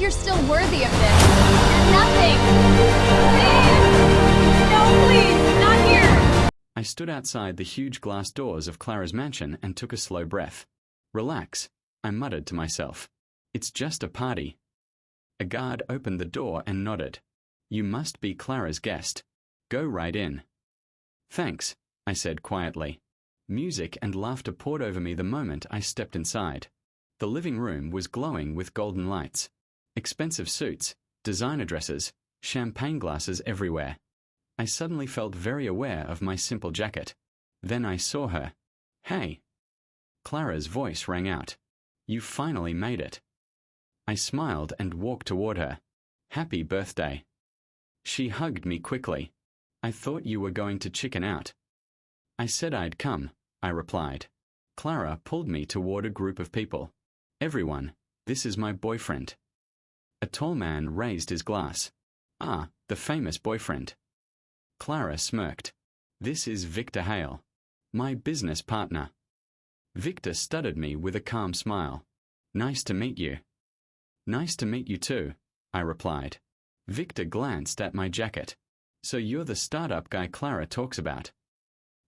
think you're still worthy of this. You're nothing! Please! No, please! Not here! I stood outside the huge glass doors of Clara's mansion and took a slow breath. Relax, I muttered to myself. It's just a party. A guard opened the door and nodded. You must be Clara's guest. Go right in. Thanks, I said quietly. Music and laughter poured over me the moment I stepped inside. The living room was glowing with golden lights. Expensive suits, designer dresses, champagne glasses everywhere. I suddenly felt very aware of my simple jacket. Then I saw her. Hey! Clara's voice rang out. You finally made it. I smiled and walked toward her. Happy birthday. She hugged me quickly. I thought you were going to chicken out. I said I'd come, I replied. Clara pulled me toward a group of people. Everyone, this is my boyfriend. A tall man raised his glass. Ah, the famous boyfriend. Clara smirked. This is Victor Hale, my business partner. Victor studied me with a calm smile. Nice to meet you. Nice to meet you too, I replied. Victor glanced at my jacket. So you're the startup guy Clara talks about.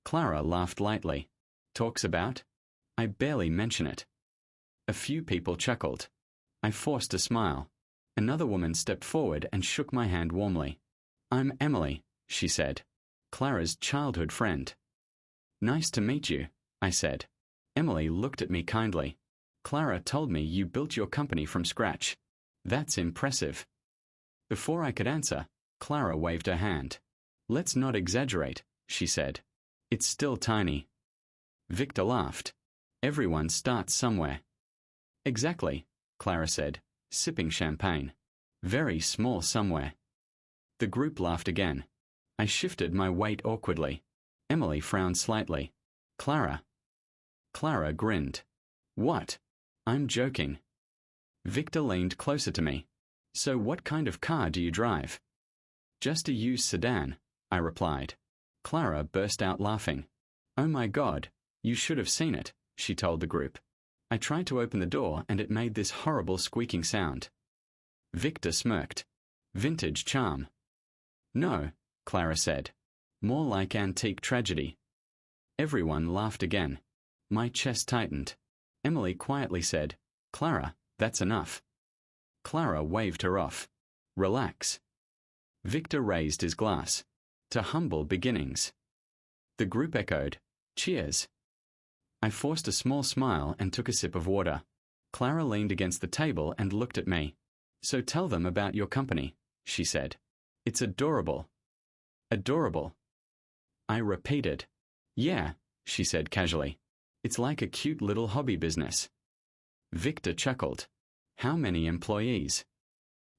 Clara laughed lightly. Talks about? I barely mention it. A few people chuckled. I forced a smile. Another woman stepped forward and shook my hand warmly. I'm Emily, she said. Clara's childhood friend. Nice to meet you, I said. Emily looked at me kindly. Clara told me you built your company from scratch. That's impressive. Before I could answer, Clara waved her hand. Let's not exaggerate, she said. It's still tiny. Victor laughed. Everyone starts somewhere. Exactly, Clara said, sipping champagne. Very small somewhere. The group laughed again. I shifted my weight awkwardly. Emily frowned slightly. Clara. Clara grinned. What? I'm joking. Victor leaned closer to me. So what kind of car do you drive? Just a used sedan, I replied. Clara burst out laughing. Oh my God, you should have seen it, she told the group. I tried to open the door and it made this horrible squeaking sound. Victor smirked. Vintage charm. No, Clara said. More like antique tragedy. Everyone laughed again. My chest tightened. Emily quietly said, Clara, that's enough. Clara waved her off. Relax. Victor raised his glass. To humble beginnings. The group echoed. Cheers. I forced a small smile and took a sip of water. Clara leaned against the table and looked at me. So tell them about your company, she said. It's adorable. Adorable. I repeated. Yeah, she said casually. It's like a cute little hobby business. Victor chuckled. How many employees?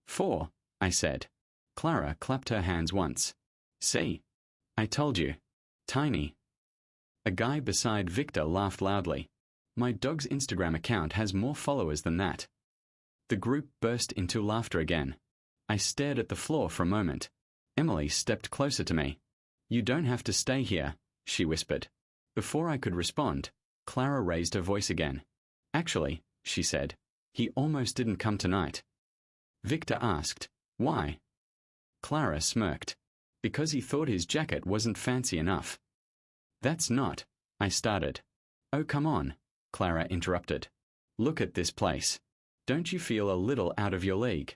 4, I said. Clara clapped her hands once. See? I told you. Tiny. A guy beside Victor laughed loudly. My dog's Instagram account has more followers than that. The group burst into laughter again. I stared at the floor for a moment. Emily stepped closer to me. You don't have to stay here, she whispered. Before I could respond, Clara raised her voice again. Actually, she said, he almost didn't come tonight. Victor asked, why? Clara smirked. Because he thought his jacket wasn't fancy enough. That's not, I started. Oh, come on, Clara interrupted. Look at this place. Don't you feel a little out of your league?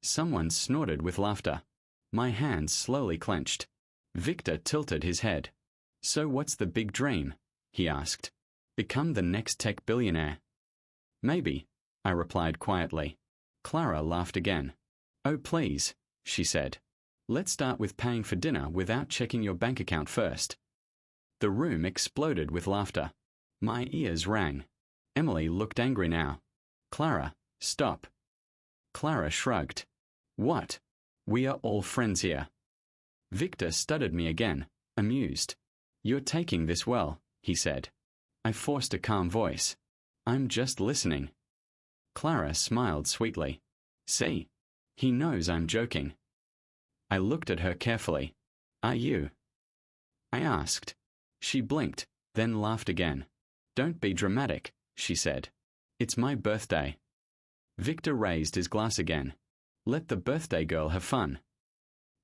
Someone snorted with laughter. My hands slowly clenched. Victor tilted his head. So what's the big dream? He asked. Become the next tech billionaire. Maybe, I replied quietly. Clara laughed again. Oh, please, she said. Let's start with paying for dinner without checking your bank account first. The room exploded with laughter. My ears rang. Emily looked angry now. Clara, stop. Clara shrugged. What? We are all friends here. Victor studied me again, amused. You're taking this well, he said. I forced a calm voice. I'm just listening. Clara smiled sweetly. See? He knows I'm joking. I looked at her carefully. Are you? I asked. She blinked, then laughed again. Don't be dramatic, she said. It's my birthday. Victor raised his glass again. Let the birthday girl have fun.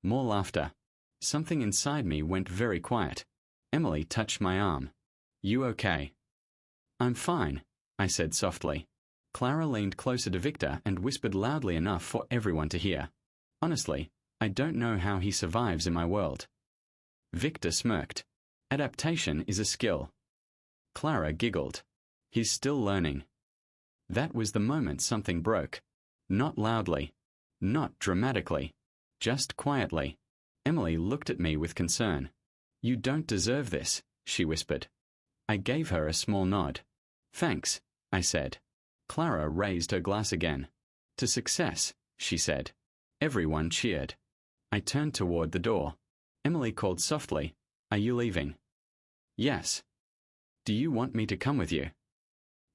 More laughter. Something inside me went very quiet. Emily touched my arm. You okay? I'm fine, I said softly. Clara leaned closer to Victor and whispered loudly enough for everyone to hear. Honestly, I don't know how he survives in my world. Victor smirked. Adaptation is a skill. Clara giggled. He's still learning. That was the moment something broke. Not loudly. Not dramatically. Just quietly. Emily looked at me with concern. You don't deserve this, she whispered. I gave her a small nod. Thanks, I said. Clara raised her glass again. To success, she said. Everyone cheered. I turned toward the door. Emily called softly, Are you leaving? Yes. Do you want me to come with you?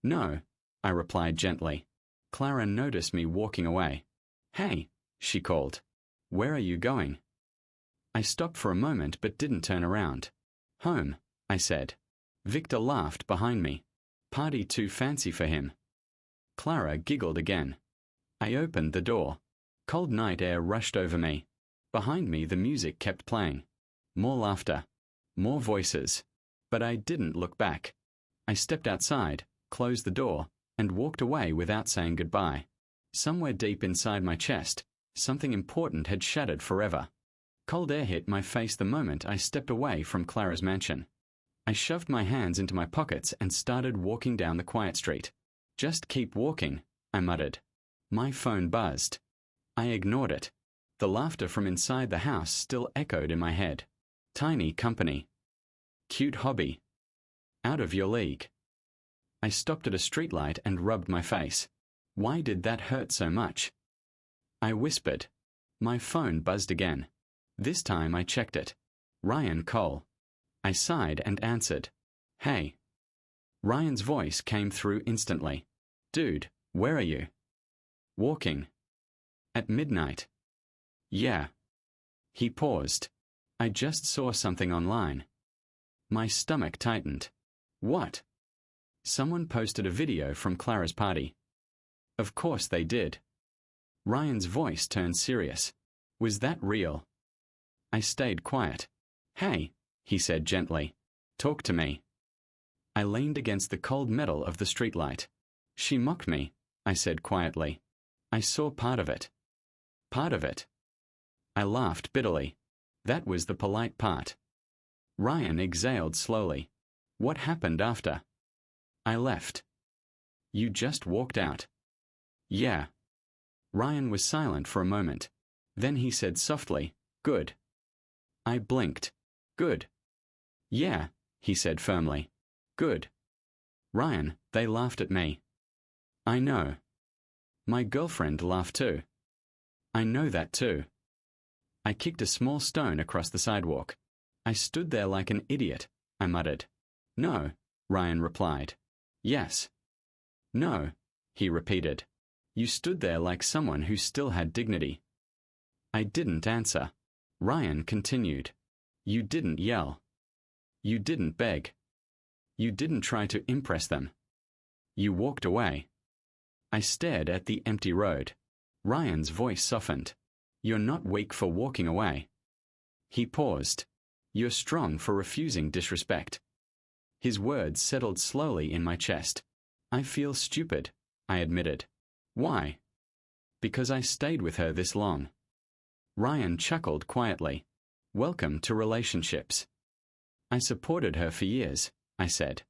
No, I replied gently. Clara noticed me walking away. Hey, she called. Where are you going? I stopped for a moment but didn't turn around. Home, I said. Victor laughed behind me. Party too fancy for him. Clara giggled again. I opened the door. Cold night air rushed over me. Behind me the music kept playing. More laughter. More voices. But I didn't look back. I stepped outside, closed the door, and walked away without saying goodbye. Somewhere deep inside my chest, something important had shattered forever. Cold air hit my face the moment I stepped away from Clara's mansion. I shoved my hands into my pockets and started walking down the quiet street. Just keep walking, I muttered. My phone buzzed. I ignored it. The laughter from inside the house still echoed in my head. Tiny company. Cute hobby. Out of your league. I stopped at a streetlight and rubbed my face. Why did that hurt so much? I whispered. My phone buzzed again. This time I checked it. Ryan Cole. I sighed and answered. Hey. Ryan's voice came through instantly. Dude, where are you? Walking. At midnight. Yeah. He paused. I just saw something online. My stomach tightened. What? Someone posted a video from Clara's party. Of course they did. Ryan's voice turned serious. Was that real? I stayed quiet. Hey, he said gently. Talk to me. I leaned against the cold metal of the streetlight. She mocked me, I said quietly. I saw part of it. Part of it. I laughed bitterly. That was the polite part. Ryan exhaled slowly. What happened after? I left. You just walked out. Yeah. Ryan was silent for a moment. Then he said softly, Good. I blinked. Good. Yeah, he said firmly. Good. Ryan, they laughed at me. I know. My girlfriend laughed too. I know that too. I kicked a small stone across the sidewalk. I stood there like an idiot, I muttered. No, Ryan replied. Yes. No, he repeated. You stood there like someone who still had dignity. I didn't answer. Ryan continued. You didn't yell. You didn't beg. You didn't try to impress them. You walked away. I stared at the empty road. Ryan's voice softened. You're not weak for walking away. He paused. You're strong for refusing disrespect. His words settled slowly in my chest. I feel stupid, I admitted. Why? Because I stayed with her this long. Ryan chuckled quietly. Welcome to relationships. I supported her for years, I said.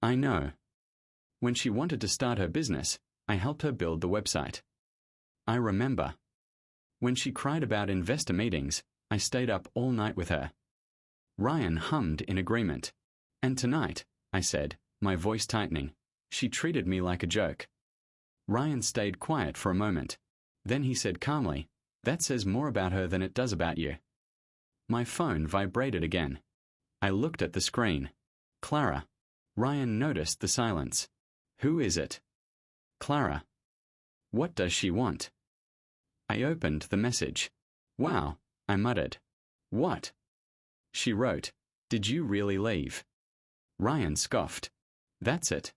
I know. When she wanted to start her business, I helped her build the website. I remember. When she cried about investor meetings, I stayed up all night with her. Ryan hummed in agreement. And tonight, I said, my voice tightening, she treated me like a joke. Ryan stayed quiet for a moment. Then he said calmly, That says more about her than it does about you. My phone vibrated again. I looked at the screen. Clara. Ryan noticed the silence. Who is it? Clara. What does she want? I opened the message. Wow, I muttered. What? She wrote, Did you really leave? Ryan scoffed. That's it.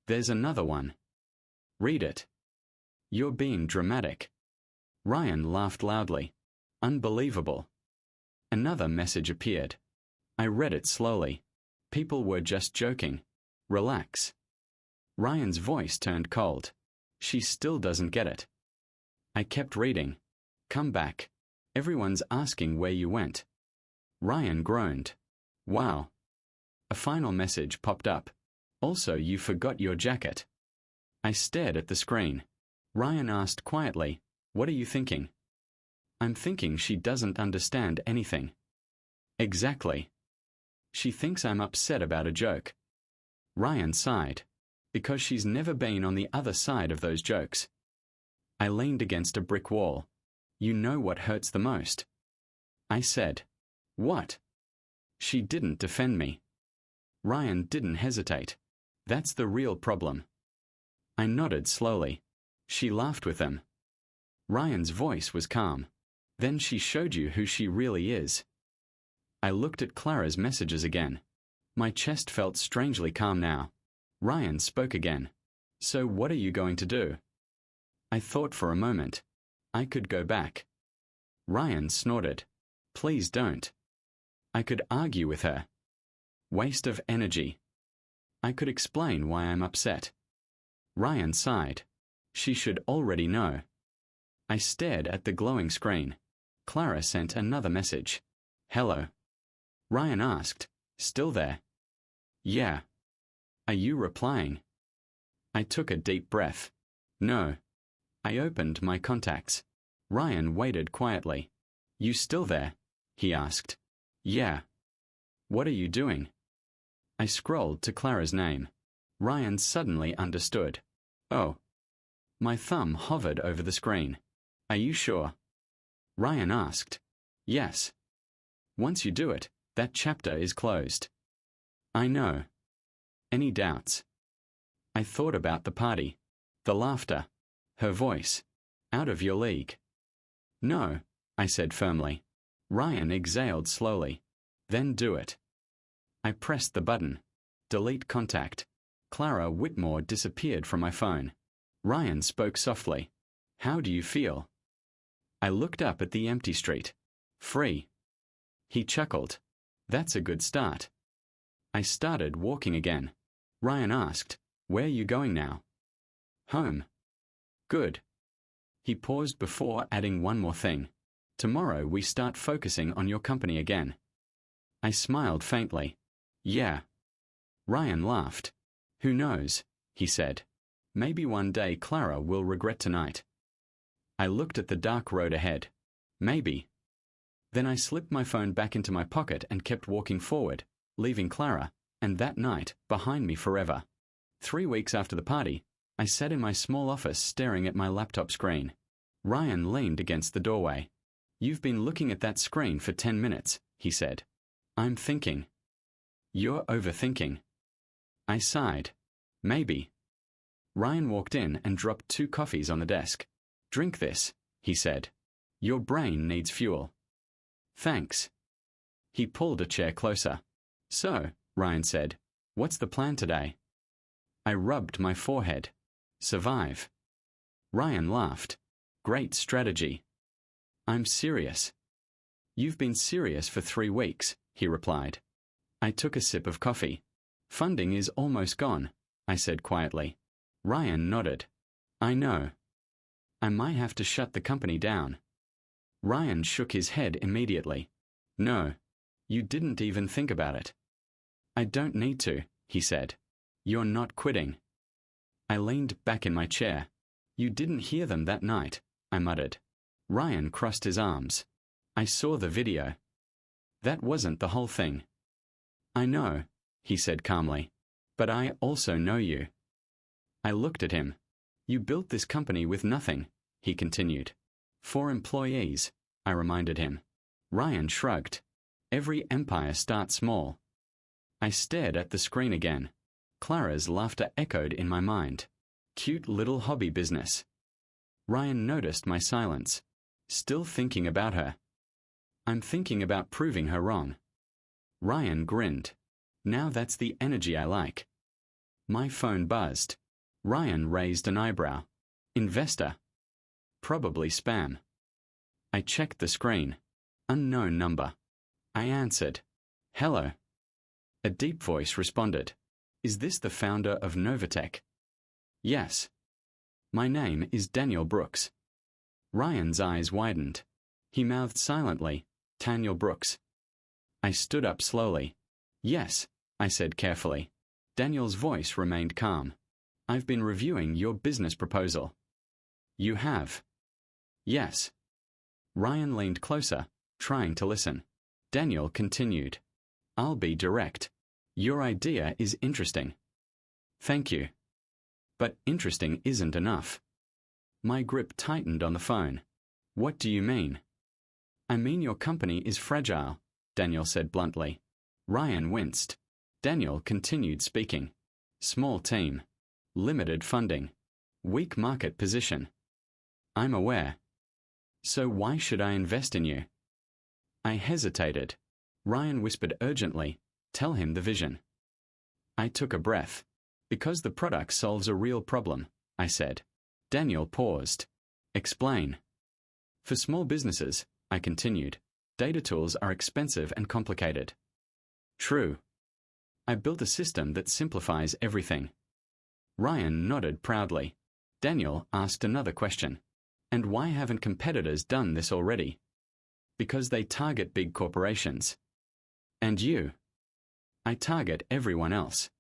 There's another one. Read it. You're being dramatic. Ryan laughed loudly. Unbelievable. Another message appeared. I read it slowly. People were just joking. Relax. Ryan's voice turned cold. She still doesn't get it. I kept reading. Come back. Everyone's asking where you went. Ryan groaned. Wow. A final message popped up. Also, you forgot your jacket. I stared at the screen. Ryan asked quietly, What are you thinking? I'm thinking she doesn't understand anything. Exactly. She thinks I'm upset about a joke. Ryan sighed. Because she's never been on the other side of those jokes. I leaned against a brick wall. You know what hurts the most. I said. What? She didn't defend me. Ryan didn't hesitate. That's the real problem. I nodded slowly. She laughed with them. Ryan's voice was calm. Then she showed you who she really is. I looked at Clara's messages again. My chest felt strangely calm now. Ryan spoke again. So what are you going to do? I thought for a moment. I could go back. Ryan snorted. Please don't. I could argue with her. Waste of energy. I could explain why I'm upset. Ryan sighed. She should already know. I stared at the glowing screen. Clara sent another message. Hello. Ryan asked, Still there? Yeah. Are you replying? I took a deep breath. No. I opened my contacts. Ryan waited quietly. You still there? He asked. Yeah. What are you doing? I scrolled to Clara's name. Ryan suddenly understood. Oh. My thumb hovered over the screen. Are you sure? Ryan asked. Yes. Once you do it, that chapter is closed. I know. Any doubts? I thought about the party. The laughter. Her voice. Out of your league. No, I said firmly. Ryan exhaled slowly. Then do it. I pressed the button. Delete contact. Clara Whitmore disappeared from my phone. Ryan spoke softly. How do you feel? I looked up at the empty street. Free. He chuckled. That's a good start. I started walking again. Ryan asked, Where are you going now? Home. Good. He paused before adding one more thing. Tomorrow we start focusing on your company again. I smiled faintly. Yeah. Ryan laughed. Who knows, he said. Maybe one day Clara will regret tonight. I looked at the dark road ahead. Maybe. Then I slipped my phone back into my pocket and kept walking forward, leaving Clara, and that night, behind me forever. 3 weeks after the party, I sat in my small office staring at my laptop screen. Ryan leaned against the doorway. You've been looking at that screen for 10 minutes, he said. I'm thinking. You're overthinking. I sighed. Maybe. Ryan walked in and dropped 2 coffees on the desk. Drink this, he said. Your brain needs fuel. Thanks. He pulled a chair closer. So, Ryan said, what's the plan today? I rubbed my forehead. Survive. Ryan laughed. Great strategy. I'm serious. You've been serious for 3 weeks, he replied. I took a sip of coffee. Funding is almost gone, I said quietly. Ryan nodded. I know. I might have to shut the company down. Ryan shook his head immediately. No. You didn't even think about it. I don't need to, he said. You're not quitting. I leaned back in my chair. You didn't hear them that night, I muttered. Ryan crossed his arms. I saw the video. That wasn't the whole thing. I know, he said calmly. But I also know you. I looked at him. You built this company with nothing, he continued. 4 employees, I reminded him. Ryan shrugged. Every empire starts small. I stared at the screen again. Clara's laughter echoed in my mind. Cute little hobby business. Ryan noticed my silence. Still thinking about her. I'm thinking about proving her wrong. Ryan grinned. Now that's the energy I like. My phone buzzed. Ryan raised an eyebrow. Investor. Probably spam. I checked the screen. Unknown number. I answered. Hello. A deep voice responded. Is this the founder of Novatech? Yes. My name is Daniel Brooks. Ryan's eyes widened. He mouthed silently, Daniel Brooks. I stood up slowly. Yes, I said carefully. Daniel's voice remained calm. I've been reviewing your business proposal. You have? Yes. Ryan leaned closer, trying to listen. Daniel continued. I'll be direct. Your idea is interesting. Thank you. But interesting isn't enough. My grip tightened on the phone. What do you mean? I mean your company is fragile, Daniel said bluntly. Ryan winced. Daniel continued speaking. Small team. Limited funding. Weak market position. I'm aware. So why should I invest in you? I hesitated. Ryan whispered urgently, tell him the vision. I took a breath. Because the product solves a real problem, I said. Daniel paused. Explain. For small businesses, I continued, data tools are expensive and complicated. True. I built a system that simplifies everything. Ryan nodded proudly. Daniel asked another question. And why haven't competitors done this already? Because they target big corporations. And you? I target everyone else.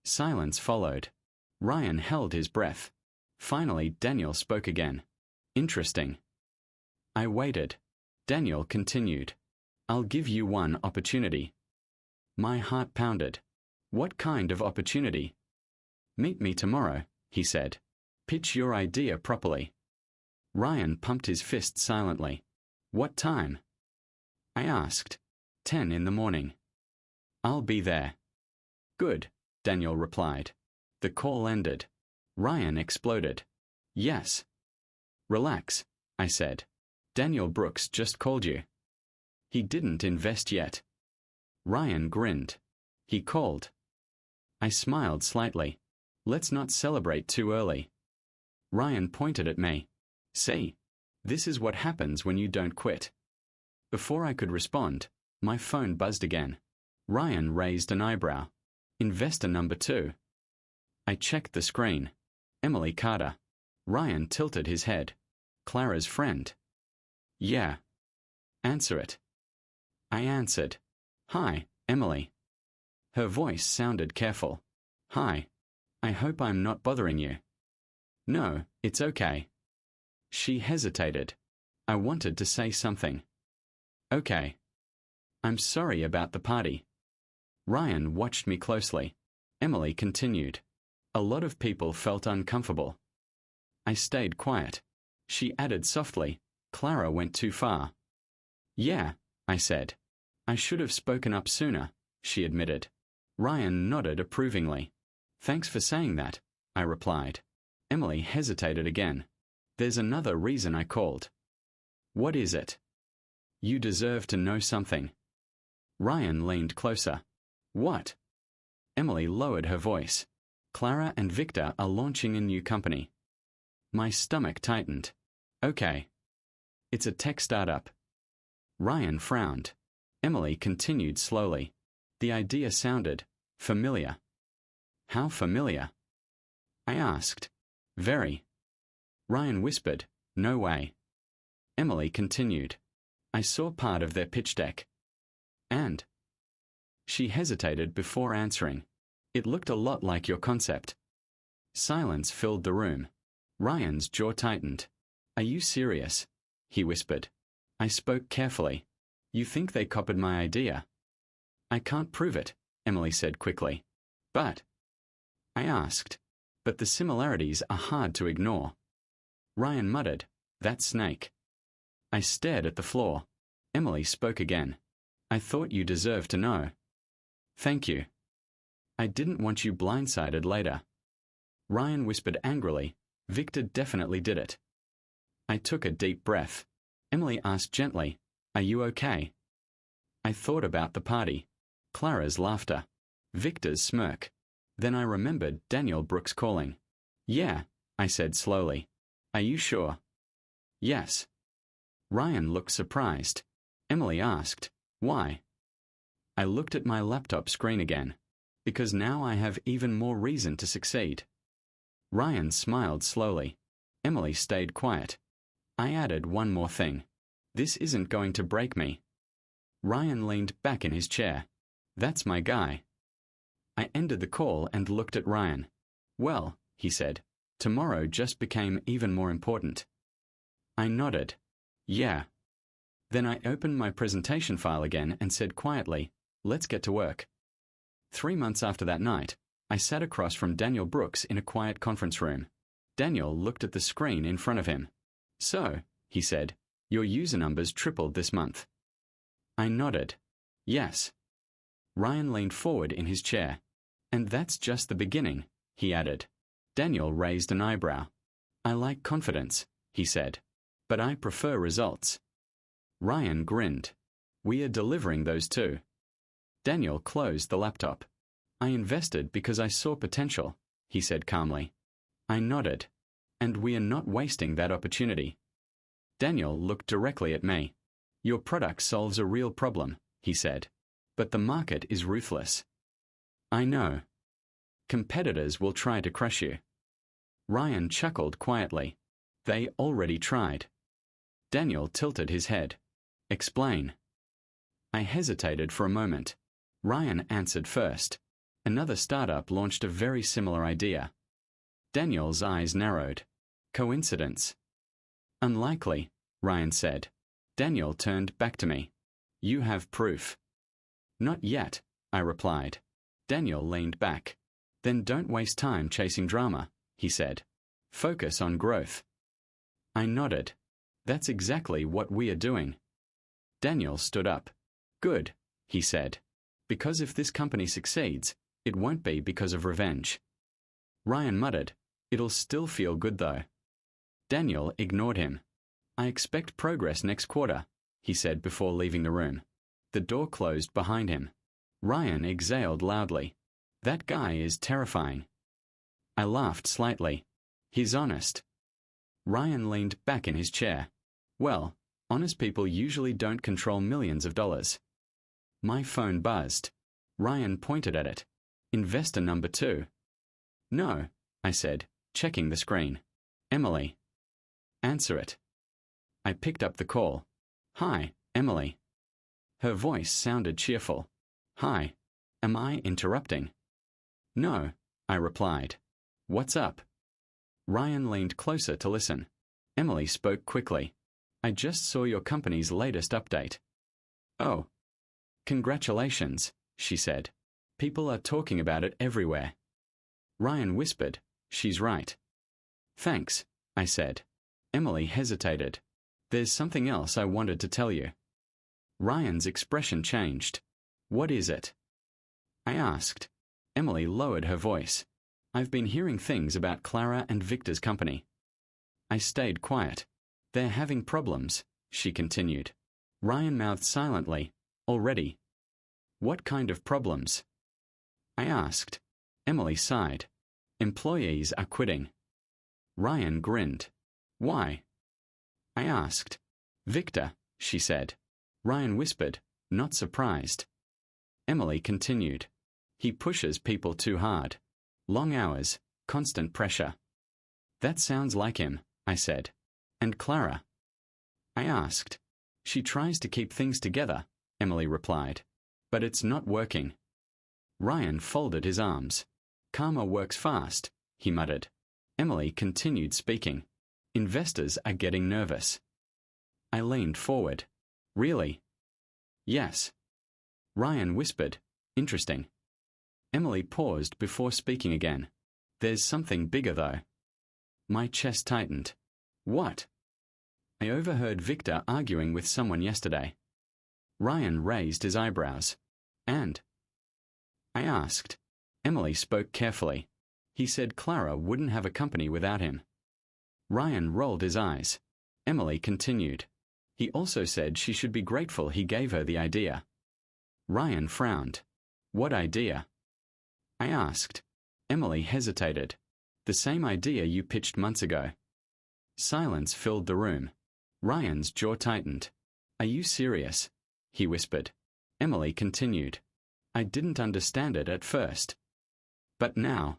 Silence followed. Ryan held his breath. Finally, Daniel spoke again. Interesting. I waited. Daniel continued. I'll give you one opportunity. My heart pounded. What kind of opportunity? Meet me tomorrow, he said. Pitch your idea properly. Ryan pumped his fist silently. What time? I asked. 10 in the morning. I'll be there. Good, Daniel replied. The call ended. Ryan exploded. Yes. Relax, I said. Daniel Brooks just called you. He didn't invest yet. Ryan grinned. He called. I smiled slightly. Let's not celebrate too early. Ryan pointed at me. See, this is what happens when you don't quit. Before I could respond, my phone buzzed again. Ryan raised an eyebrow. Investor number 2. I checked the screen. Emily Carter. Ryan tilted his head. Clara's friend. Yeah. Answer it. I answered. Hi, Emily. Her voice sounded careful. Hi. I hope I'm not bothering you. No, it's okay. She hesitated. I wanted to say something. Okay. I'm sorry about the party. Ryan watched me closely. Emily continued. A lot of people felt uncomfortable. I stayed quiet. She added softly, Clara went too far. Yeah, I said. I should have spoken up sooner, she admitted. Ryan nodded approvingly. Thanks for saying that, I replied. Emily hesitated again. There's another reason I called. What is it? You deserve to know something. Ryan leaned closer. What? Emily lowered her voice. Clara and Victor are launching a new company. My stomach tightened. Okay. It's a tech startup. Ryan frowned. Emily continued slowly. The idea sounded familiar. How familiar? I asked. Very. Ryan whispered, no way. Emily continued. I saw part of their pitch deck. And? She hesitated before answering. It looked a lot like your concept. Silence filled the room. Ryan's jaw tightened. Are you serious? He whispered. I spoke carefully. You think they copied my idea? I can't prove it, Emily said quickly. But? I asked. But the similarities are hard to ignore. Ryan muttered, that snake. I stared at the floor. Emily spoke again. I thought you deserved to know. Thank you. I didn't want you blindsided later. Ryan whispered angrily, Victor definitely did it. I took a deep breath. Emily asked gently, are you okay? I thought about the party. Clara's laughter. Victor's smirk. Then I remembered Daniel Brooks calling. Yeah, I said slowly. Are you sure? Yes. Ryan looked surprised. Emily asked, why? I looked at my laptop screen again, because now I have even more reason to succeed. Ryan smiled slowly. Emily stayed quiet. I added one more thing. This isn't going to break me. Ryan leaned back in his chair. That's my guy. I ended the call and looked at Ryan. Well, he said, tomorrow just became even more important. I nodded. Yeah. Then I opened my presentation file again and said quietly, let's get to work. 3 months after that night, I sat across from Daniel Brooks in a quiet conference room. Daniel looked at the screen in front of him. So, he said, your user numbers tripled this month. I nodded. Yes. Ryan leaned forward in his chair. And that's just the beginning, he added. Daniel raised an eyebrow. I like confidence, he said. But I prefer results. Ryan grinned. We are delivering those too. Daniel closed the laptop. I invested because I saw potential, he said calmly. I nodded. And we are not wasting that opportunity. Daniel looked directly at me. Your product solves a real problem, he said. But the market is ruthless. I know. Competitors will try to crush you. Ryan chuckled quietly. They already tried. Daniel tilted his head. Explain. I hesitated for a moment. Ryan answered first. Another startup launched a very similar idea. Daniel's eyes narrowed. Coincidence? Unlikely, Ryan said. Daniel turned back to me. You have proof. Not yet, I replied. Daniel leaned back. Then don't waste time chasing drama, he said. Focus on growth. I nodded. That's exactly what we are doing. Daniel stood up. Good, he said. Because if this company succeeds, it won't be because of revenge. Ryan muttered. It'll still feel good though. Daniel ignored him. I expect progress next quarter, he said before leaving the room. The door closed behind him. Ryan exhaled loudly. That guy is terrifying. I laughed slightly. He's honest. Ryan leaned back in his chair. Well, honest people usually don't control millions of dollars. My phone buzzed. Ryan pointed at it. Investor number 2. No, I said, checking the screen. Emily. Answer it. I picked up the call. Hi, Emily. Her voice sounded cheerful. Hi. Am I interrupting? No, I replied. What's up? Ryan leaned closer to listen. Emily spoke quickly. I just saw your company's latest update. Oh. Congratulations, she said. People are talking about it everywhere. Ryan whispered, she's right. Thanks, I said. Emily hesitated. There's something else I wanted to tell you. Ryan's expression changed. What is it? I asked. Emily lowered her voice. I've been hearing things about Clara and Victor's company. I stayed quiet. They're having problems, she continued. Ryan mouthed silently. Already. What kind of problems? I asked. Emily sighed. Employees are quitting. Ryan grinned. Why? I asked. Victor, she said. Ryan whispered, not surprised. Emily continued. He pushes people too hard. Long hours, constant pressure. That sounds like him, I said. And Clara? I asked. She tries to keep things together, Emily replied. But it's not working. Ryan folded his arms. Karma works fast, he muttered. Emily continued speaking. Investors are getting nervous. I leaned forward. Really? Yes. Ryan whispered. Interesting. Emily paused before speaking again. There's something bigger though. My chest tightened. What? I overheard Victor arguing with someone yesterday. Ryan raised his eyebrows. And? I asked. Emily spoke carefully. He said Clara wouldn't have a company without him. Ryan rolled his eyes. Emily continued. He also said she should be grateful he gave her the idea. Ryan frowned. What idea? I asked. Emily hesitated. The same idea you pitched months ago. Silence filled the room. Ryan's jaw tightened. "Are you serious?" he whispered. Emily continued. "I didn't understand it at first. But now?"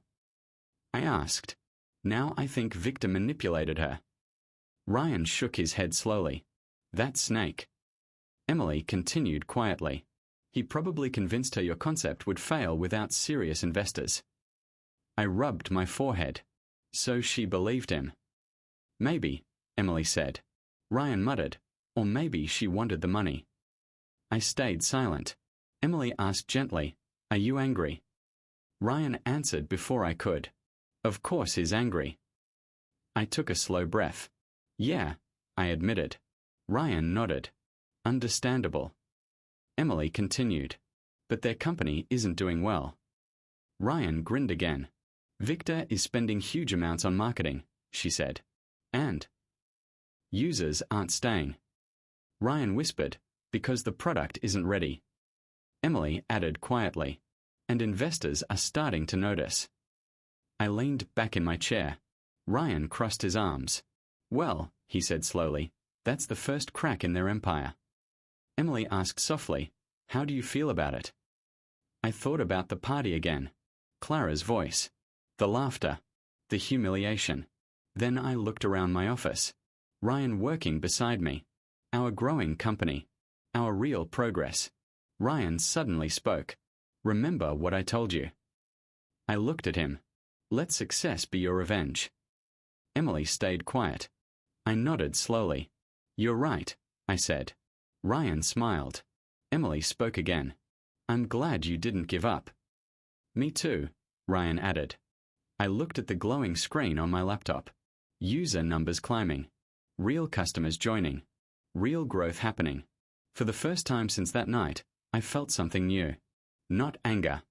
I asked. "Now I think Victor manipulated her." Ryan shook his head slowly. "That snake." Emily continued quietly. "He probably convinced her your concept would fail without serious investors." I rubbed my forehead. So she believed him. "Maybe," Emily said. Ryan muttered. "Or maybe she wanted the money." I stayed silent. Emily asked gently, "Are you angry?" Ryan answered before I could. "Of course he's angry." I took a slow breath. "Yeah," I admitted. Ryan nodded. "Understandable." Emily continued. "But their company isn't doing well." Ryan grinned again. "Victor is spending huge amounts on marketing," she said. "And users aren't staying." Ryan whispered, "Because the product isn't ready." Emily added quietly, "And investors are starting to notice." I leaned back in my chair. Ryan crossed his arms. "Well," he said slowly, "that's the first crack in their empire." Emily asked softly, "How do you feel about it?" I thought about the party again. Clara's voice. The laughter. The humiliation. Then I looked around my office. Ryan working beside me. Our growing company. Our real progress. Ryan suddenly spoke. "Remember what I told you." I looked at him. "Let success be your revenge." Emily stayed quiet. I nodded slowly. "You're right," I said. Ryan smiled. Emily spoke again. "I'm glad you didn't give up." "Me too," Ryan added. I looked at the glowing screen on my laptop. User numbers climbing. Real customers joining. Real growth happening. For the first time since that night, I felt something new. Not anger.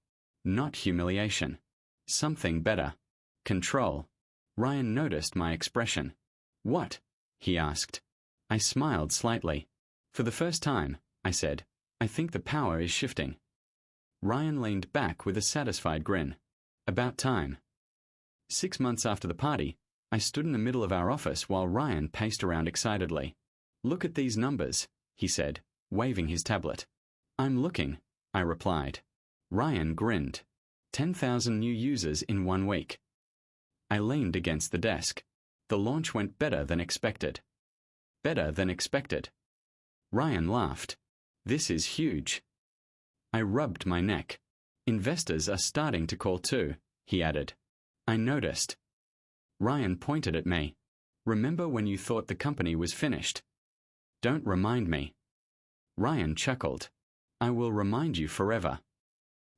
Not humiliation. Something better. Control. Ryan noticed my expression. "What?" he asked. I smiled slightly. "For the first time," I said, "I think the power is shifting." Ryan leaned back with a satisfied grin. "About time." 6 months after the party, I stood in the middle of our office while Ryan paced around excitedly. "Look at these numbers," he said, waving his tablet. "I'm looking," I replied. Ryan grinned. 10,000 new users in 1 week. I leaned against the desk. The launch went better than expected. Better than expected. Ryan laughed. "This is huge." I rubbed my neck. "Investors are starting to call too," he added. I noticed. Ryan pointed at me. "Remember when you thought the company was finished?" "Don't remind me." Ryan chuckled. "I will remind you forever."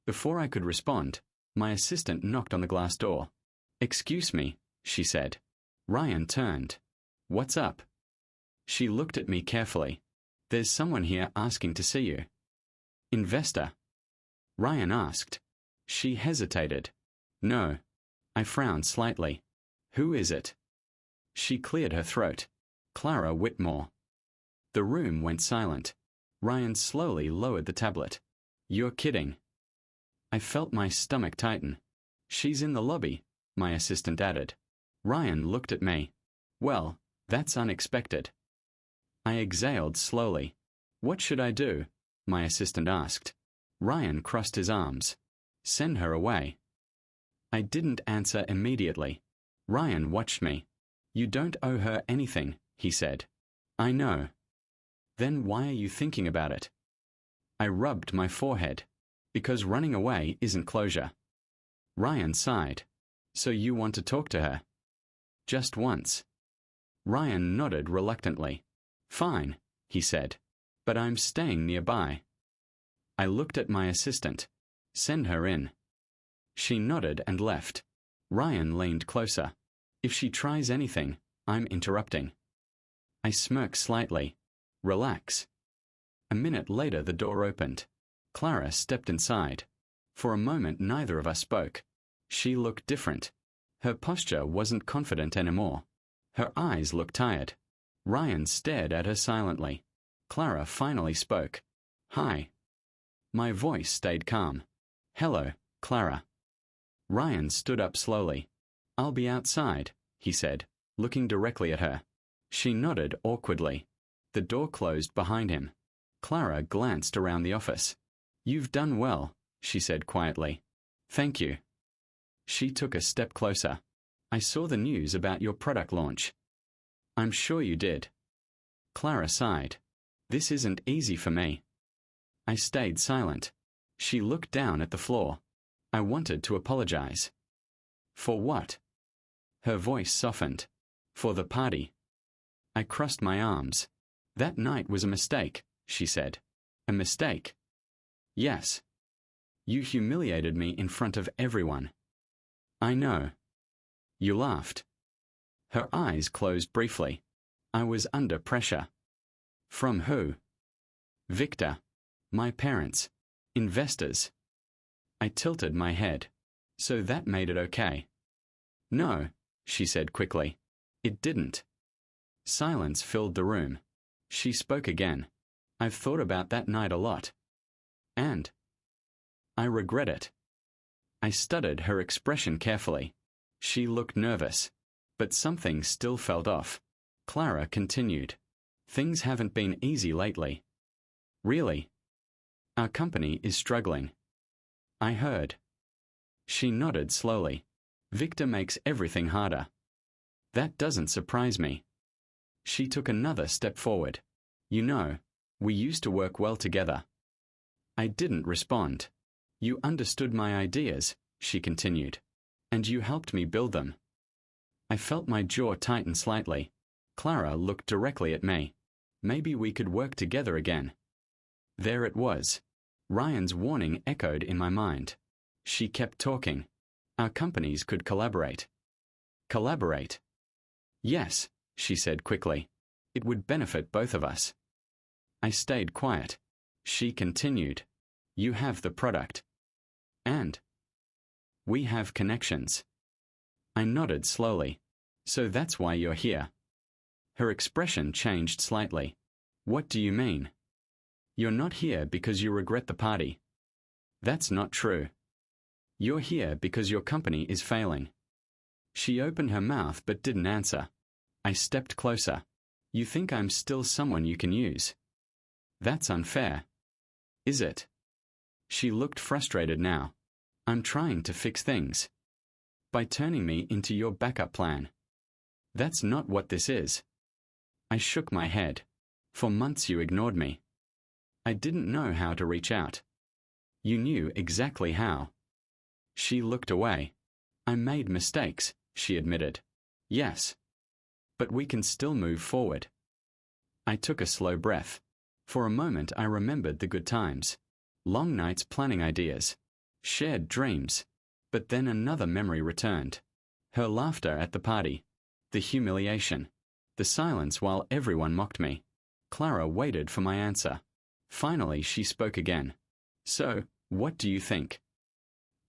Before I could respond, my assistant knocked on the glass door. "Excuse me," she said. Ryan turned. "What's up?" She looked at me carefully. "There's someone here asking to see you." "Investor?" Ryan asked. She hesitated. "No." I frowned slightly. "Who is it?" She cleared her throat. "Clara Whitmore." The room went silent. Ryan slowly lowered the tablet. "You're kidding." I felt my stomach tighten. "She's in the lobby," my assistant added. Ryan looked at me. "Well, that's unexpected." I exhaled slowly. "What should I do?" my assistant asked. Ryan crossed his arms. "Send her away." I didn't answer immediately. Ryan watched me. "You don't owe her anything," he said. "I know." "Then why are you thinking about it?" I rubbed my forehead. "Because running away isn't closure." Ryan sighed. "So you want to talk to her?" "Just once." Ryan nodded reluctantly. "Fine," he said. "But I'm staying nearby." I looked at my assistant. "Send her in." She nodded and left. Ryan leaned closer. "If she tries anything, I'm interrupting." I smirked slightly. "Relax." A minute later the door opened. Clara stepped inside. For a moment neither of us spoke. She looked different. Her posture wasn't confident anymore. Her eyes looked tired. Ryan stared at her silently. Clara finally spoke. "Hi." My voice stayed calm. "Hello, Clara." Ryan stood up slowly. "I'll be outside," he said. looking directly at her. She nodded awkwardly. The door closed behind him. Clara glanced around the office. "You've done well," she said quietly. "Thank you." She took a step closer. "I saw the news about your product launch." "I'm sure you did." Clara sighed. "This isn't easy for me." I stayed silent. She looked down at the floor. I wanted to apologize. "For what?" Her voice softened. "For the party." I crossed my arms. "That night was a mistake," she said. "A mistake?" "Yes. You humiliated me in front of everyone." "I know." You laughed. Her eyes closed briefly. I was under pressure. "From who?" "Victor. My parents. Investors." I tilted my head. "So that made it okay?" "No," she said quickly. "It didn't." Silence filled the room. She spoke again. "I've thought about that night a lot. And I regret it." I studied her expression carefully. She looked nervous, but something still felt off. Clara continued. "Things haven't been easy lately." "Really?" "Our company is struggling." I heard. She nodded slowly. "Victor makes everything harder." "That doesn't surprise me." She took another step forward. "You know, we used to work well together." I didn't respond. "You understood my ideas," she continued, "and you helped me build them." I felt my jaw tighten slightly. Clara looked directly at me. "Maybe we could work together again." There it was. Ryan's warning echoed in my mind. She kept talking. Our companies could collaborate. Collaborate? "Yes," she said quickly. "It would benefit both of us." I stayed quiet. She continued. "You have the product. And we have connections." I nodded slowly. "So that's why you're here." Her expression changed slightly. "What do you mean?" "You're not here because you regret the party." "That's not true." "You're here because your company is failing." She opened her mouth but didn't answer. I stepped closer. "You think I'm still someone you can use?" "That's unfair." "Is it?" She looked frustrated now. "I'm trying to fix things. By turning me into your backup plan." "That's not what this is." I shook my head. "For months you ignored me." "I didn't know how to reach out." "You knew exactly how." She looked away. "I made mistakes," she admitted. "Yes. But we can still move forward." I took a slow breath. For a moment I remembered the good times. Long nights planning ideas. Shared dreams. But then another memory returned. Her laughter at the party. The humiliation. The silence while everyone mocked me. Clara waited for my answer. Finally she spoke again. "So, what do you think?"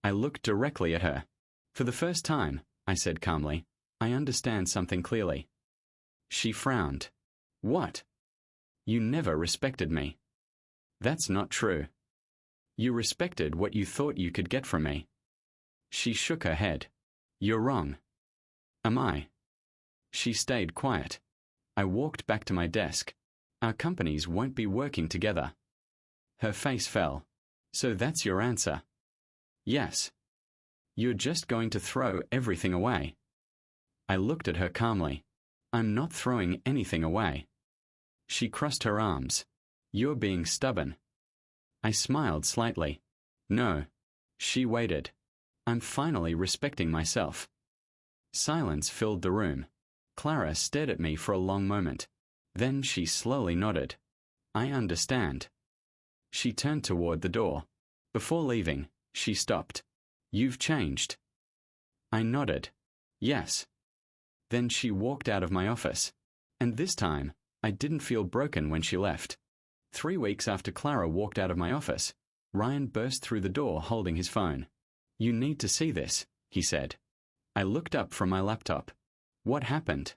I looked directly at her. "For the first time," I said calmly, "I understand something clearly." She frowned. "What?" "You never respected me." "That's not true." "You respected what you thought you could get from me." She shook her head. "You're wrong." "Am I?" She stayed quiet. I walked back to my desk. "Our companies won't be working together." Her face fell. "So that's your answer?" "Yes." "You're just going to throw everything away." I looked at her calmly. "I'm not throwing anything away." She crossed her arms. "You're being stubborn." I smiled slightly. "No." She waited. "I'm finally respecting myself." Silence filled the room. Clara stared at me for a long moment. Then she slowly nodded. "I understand." She turned toward the door. Before leaving, she stopped. "You've changed." I nodded. "Yes." Then she walked out of my office. And this time, I didn't feel broken when she left. 3 weeks after Clara walked out of my office, Ryan burst through the door holding his phone. "You need to see this," he said. I looked up from my laptop. "What happened?"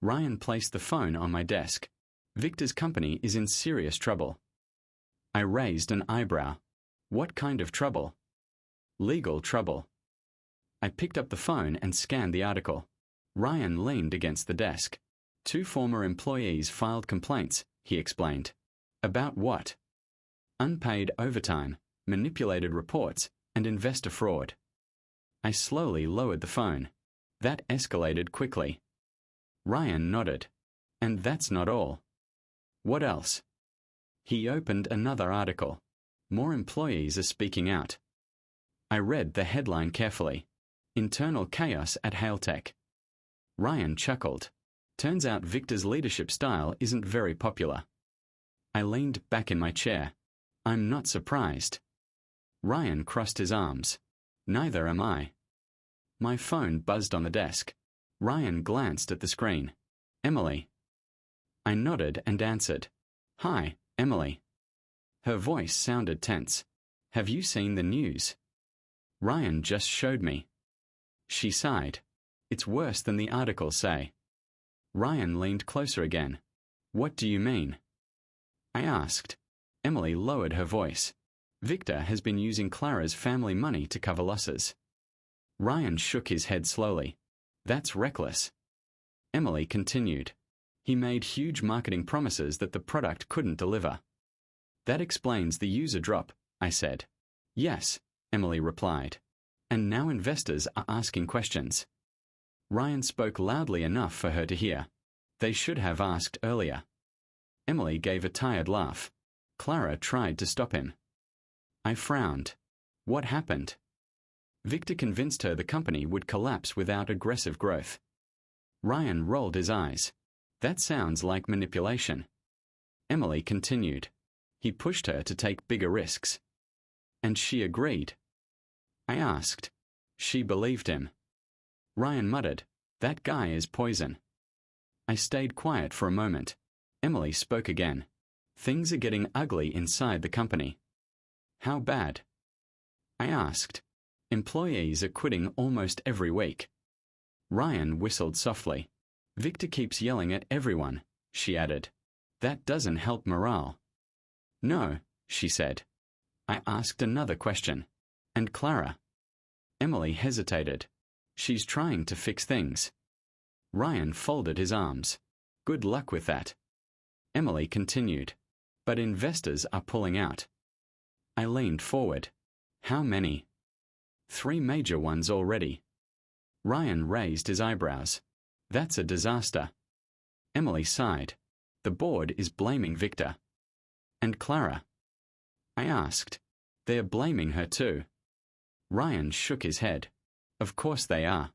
Ryan placed the phone on my desk. "Victor's company is in serious trouble." I raised an eyebrow. "What kind of trouble?" "Legal trouble." I picked up the phone and scanned the article. Ryan leaned against the desk. 2 former employees filed complaints, he explained. About what? Unpaid overtime, manipulated reports, and investor fraud. I slowly lowered the phone. That escalated quickly. Ryan nodded. And that's not all. What else? He opened another article. More employees are speaking out. I read the headline carefully. Internal chaos at Hailtech. Ryan chuckled. Turns out Victor's leadership style isn't very popular. I leaned back in my chair. I'm not surprised. Ryan crossed his arms. Neither am I. My phone buzzed on the desk. Ryan glanced at the screen. Emily. I nodded and answered. Hi, Emily. Her voice sounded tense. Have you seen the news? Ryan just showed me. She sighed. It's worse than the articles say. Ryan leaned closer again. What do you mean? I asked. Emily lowered her voice. Victor has been using Clara's family money to cover losses. Ryan shook his head slowly. That's reckless. Emily continued. He made huge marketing promises that the product couldn't deliver. That explains the user drop, I said. Yes, Emily replied. And now investors are asking questions. Ryan spoke loudly enough for her to hear. They should have asked earlier. Emily gave a tired laugh. Clara tried to stop him. I frowned. What happened? Victor convinced her the company would collapse without aggressive growth. Ryan rolled his eyes. That sounds like manipulation. Emily continued. He pushed her to take bigger risks. And she agreed. I asked. She believed him. Ryan muttered, That guy is poison. I stayed quiet for a moment. Emily spoke again. Things are getting ugly inside the company. How bad? I asked. Employees are quitting almost every week. Ryan whistled softly. Victor keeps yelling at everyone, she added. That doesn't help morale. No, she said. I asked another question. And Clara? Emily hesitated. She's trying to fix things. Ryan folded his arms. Good luck with that. Emily continued. But investors are pulling out. I leaned forward. How many? 3 major ones already. Ryan raised his eyebrows. That's a disaster. Emily sighed. The board is blaming Victor. And Clara? I asked. They're blaming her too. Ryan shook his head. Of course they are.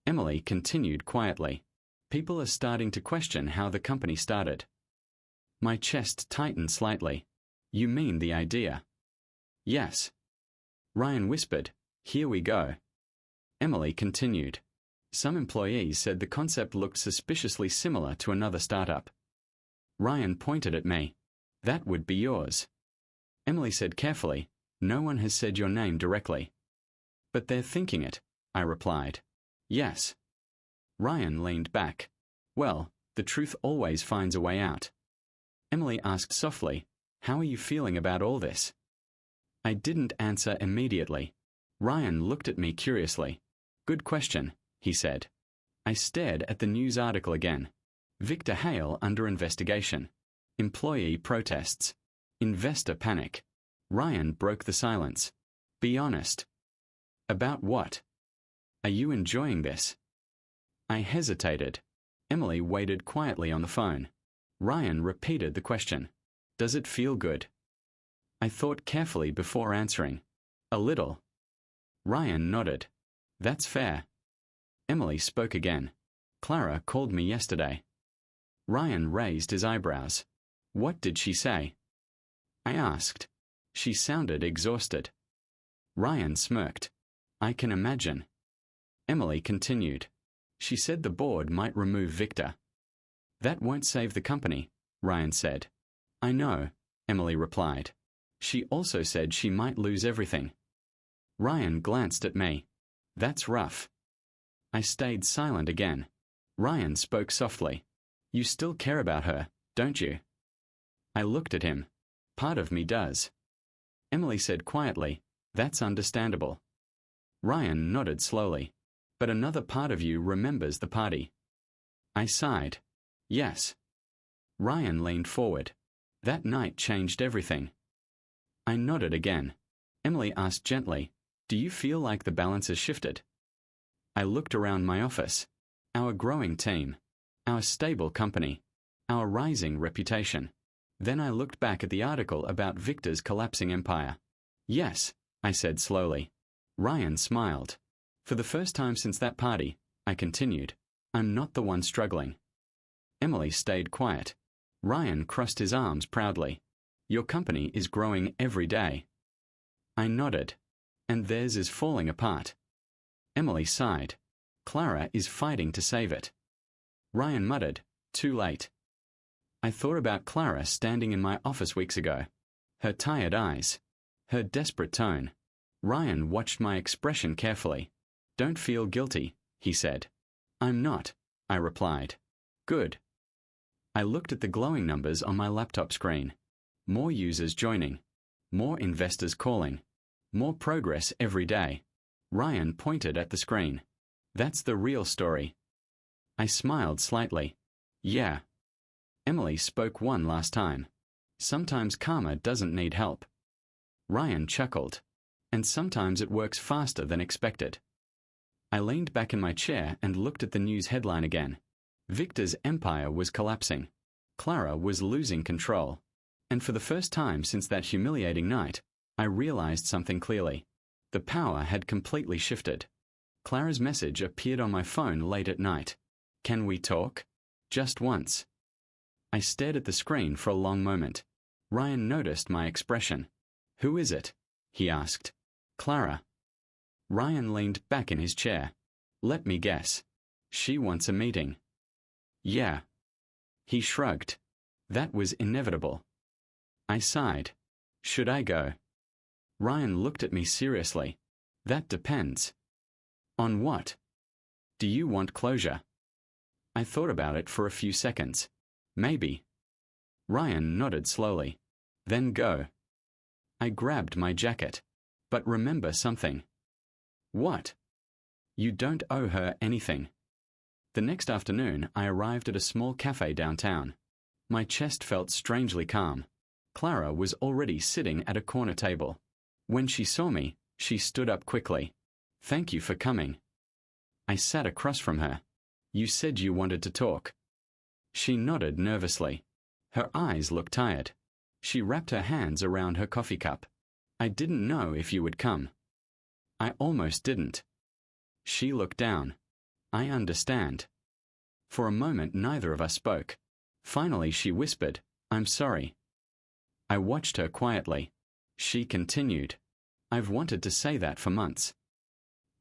Emily continued quietly. People are starting to question how the company started. My chest tightened slightly. You mean the idea? Yes. Ryan whispered, Here we go. Emily continued. Some employees said the concept looked suspiciously similar to another startup. Ryan pointed at me. That would be yours. Emily said carefully, No one has said your name directly. But they're thinking it, I replied. Yes. Ryan leaned back. Well, the truth always finds a way out. Emily asked softly, How are you feeling about all this? I didn't answer immediately. Ryan looked at me curiously. Good question, he said. I stared at the news article again. Victor Hale under investigation. Employee protests. Investor panic. Ryan broke the silence. Be honest. About what? Are you enjoying this? I hesitated. Emily waited quietly on the phone. Ryan repeated the question. Does it feel good? I thought carefully before answering. A little. Ryan nodded. That's fair. Emily spoke again. Clara called me yesterday. Ryan raised his eyebrows. What did she say? I asked. She sounded exhausted. Ryan smirked. I can imagine. Emily continued. She said the board might remove Victor. That won't save the company, Ryan said. I know, Emily replied. She also said she might lose everything. Ryan glanced at me. That's rough. I stayed silent again. Ryan spoke softly. You still care about her, don't you? I looked at him. Part of me does. Emily said quietly, That's understandable. Ryan nodded slowly. But another part of you remembers the party. I sighed. Yes. Ryan leaned forward. That night changed everything. I nodded again. Emily asked gently, "Do you feel like the balance has shifted?" I looked around my office. Our growing team. Our stable company. Our rising reputation. Then I looked back at the article about Victor's collapsing empire. Yes, I said slowly. Ryan smiled. For the first time since that party, I continued, I'm not the one struggling. Emily stayed quiet. Ryan crossed his arms proudly. Your company is growing every day. I nodded. And theirs is falling apart. Emily sighed. Clara is fighting to save it. Ryan muttered, too late. I thought about Clara standing in my office weeks ago. Her tired eyes. Her desperate tone. Ryan watched my expression carefully. Don't feel guilty, he said. I'm not, I replied. Good. I looked at the glowing numbers on my laptop screen. More users joining. More investors calling. More progress every day. Ryan pointed at the screen. That's the real story. I smiled slightly. Yeah. Emily spoke one last time. Sometimes karma doesn't need help. Ryan chuckled. And sometimes it works faster than expected. I leaned back in my chair and looked at the news headline again. Victor's empire was collapsing. Clara was losing control. And for the first time since that humiliating night, I realized something clearly. The power had completely shifted. Clara's message appeared on my phone late at night. Can we talk? Just once. I stared at the screen for a long moment. Ryan noticed my expression. Who is it? He asked. Clara. Ryan leaned back in his chair. Let me guess. She wants a meeting. Yeah. He shrugged. That was inevitable. I sighed. Should I go? Ryan looked at me seriously. That depends. On what? Do you want closure? I thought about it for a few seconds. Maybe. Ryan nodded slowly. Then go. I grabbed my jacket. But remember something. What? You don't owe her anything. The next afternoon, I arrived at a small cafe downtown. My chest felt strangely calm. Clara was already sitting at a corner table. When she saw me, she stood up quickly. Thank you for coming. I sat across from her. You said you wanted to talk. She nodded nervously. Her eyes looked tired. She wrapped her hands around her coffee cup. I didn't know if you would come. I almost didn't. She looked down. I understand. For a moment, neither of us spoke. Finally, she whispered, I'm sorry. I watched her quietly. She continued. I've wanted to say that for months.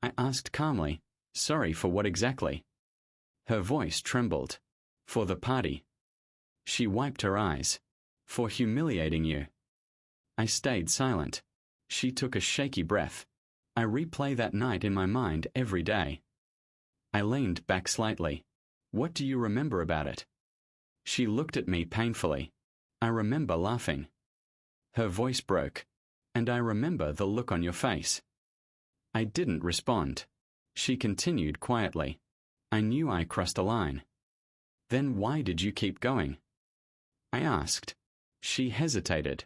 I asked calmly, sorry for what exactly? Her voice trembled. For the party. She wiped her eyes. For humiliating you. I stayed silent. She took a shaky breath. I replay that night in my mind every day. I leaned back slightly. What do you remember about it? She looked at me painfully. I remember laughing. Her voice broke. And I remember the look on your face. I didn't respond. She continued quietly. I knew I crossed a line. Then why did you keep going? I asked. She hesitated.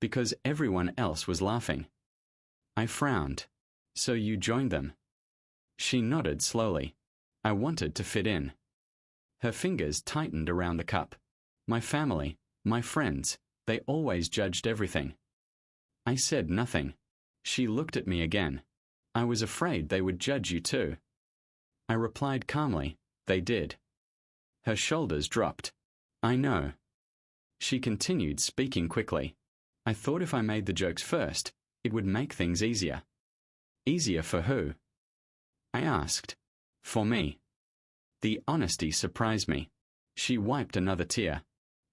Because everyone else was laughing. I frowned. So you joined them? She nodded slowly. I wanted to fit in. Her fingers tightened around the cup. My family, my friends, they always judged everything. I said nothing. She looked at me again. I was afraid they would judge you too. I replied calmly, they did. Her shoulders dropped. I know. She continued speaking quickly. I thought if I made the jokes first, it would make things easier. Easier for who? I asked. For me. The honesty surprised me. She wiped another tear.